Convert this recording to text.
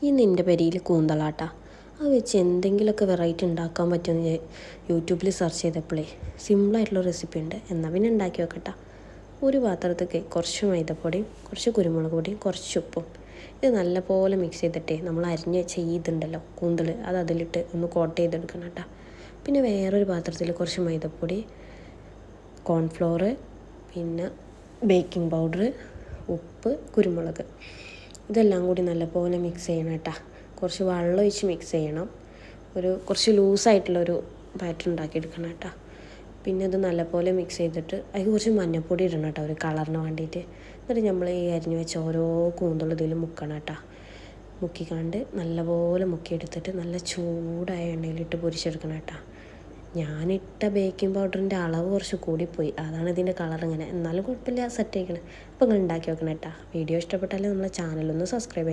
ഇന്ന് എൻ്റെ പെരിയിൽ കൂന്തളാട്ടാ. അത് വെച്ച് എന്തെങ്കിലുമൊക്കെ വെറൈറ്റി ഉണ്ടാക്കാൻ പറ്റുമെന്ന് ഞാൻ യൂട്യൂബിൽ സെർച്ച് ചെയ്തപ്പോഴേ സിമ്പിളായിട്ടുള്ള റെസിപ്പി ഉണ്ട്. എന്നാൽ പിന്നെ ഉണ്ടാക്കി വെക്കട്ടാ. ഒരു പാത്രത്തേക്ക് കുറച്ച് മൈദപ്പൊടിയും കുറച്ച് കുരുമുളക് പൊടിയും കുറച്ച് ഉപ്പും ഇത് നല്ലപോലെ മിക്സ് ചെയ്തിട്ടേ നമ്മൾ അരിഞ്ഞ് ചെയ്തുണ്ടല്ലോ കൂന്തൽ അത് അതിലിട്ട് ഒന്ന് കോട്ട് ചെയ്തെടുക്കണം കേട്ടോ. പിന്നെ വേറൊരു പാത്രത്തിൽ കുറച്ച് മൈദപ്പൊടി, കോൺഫ്ലോർ, പിന്നെ ബേക്കിംഗ് പൗഡർ, ഉപ്പ്, കുരുമുളക് ഇതെല്ലാം കൂടി നല്ലപോലെ മിക്സ് ചെയ്യണം കേട്ടോ. കുറച്ച് വെള്ളം ഒഴിച്ച് മിക്സ് ചെയ്യണം. കുറച്ച് ലൂസായിട്ടുള്ളൊരു ബാറ്റർ ഉണ്ടാക്കിയെടുക്കണം കേട്ടോ. പിന്നെ ഇത് നല്ലപോലെ മിക്സ് ചെയ്തിട്ട് അതിൽ കുറച്ച് മഞ്ഞൾപ്പൊടി ഇടണം കേട്ടോ ഒരു കളറിന് വേണ്ടിയിട്ട്. എന്നിട്ട് നമ്മൾ ഈ അരിഞ്ഞ് വെച്ച ഓരോ കൂന്തളും ഇതിൽ മുക്കണം കേട്ടോ. മുക്കിക്കാണ്ട് നല്ലപോലെ മുക്കിയെടുത്തിട്ട് നല്ല ചൂടായ എണ്ണയിലിട്ട് പൊരിച്ചെടുക്കണം കേട്ടോ. ഞാനിട്ട ബേക്കിംഗ് പൗഡറിൻ്റെ അളവ് കുറച്ച് കൂടിപ്പോയി, അതാണ് ഇതിൻ്റെ കളർ ഇങ്ങനെ. എന്നാലും കുഴപ്പമില്ല, സെറ്റ് ആയിക്കണം. അപ്പോൾ നിങ്ങൾ ഉണ്ടാക്കി വെക്കണം കേട്ടോ. വീഡിയോ ഇഷ്ടപ്പെട്ടാൽ നമ്മളെ ചാനലൊന്ന് സബ്സ്ക്രൈബ് ചെയ്യണം.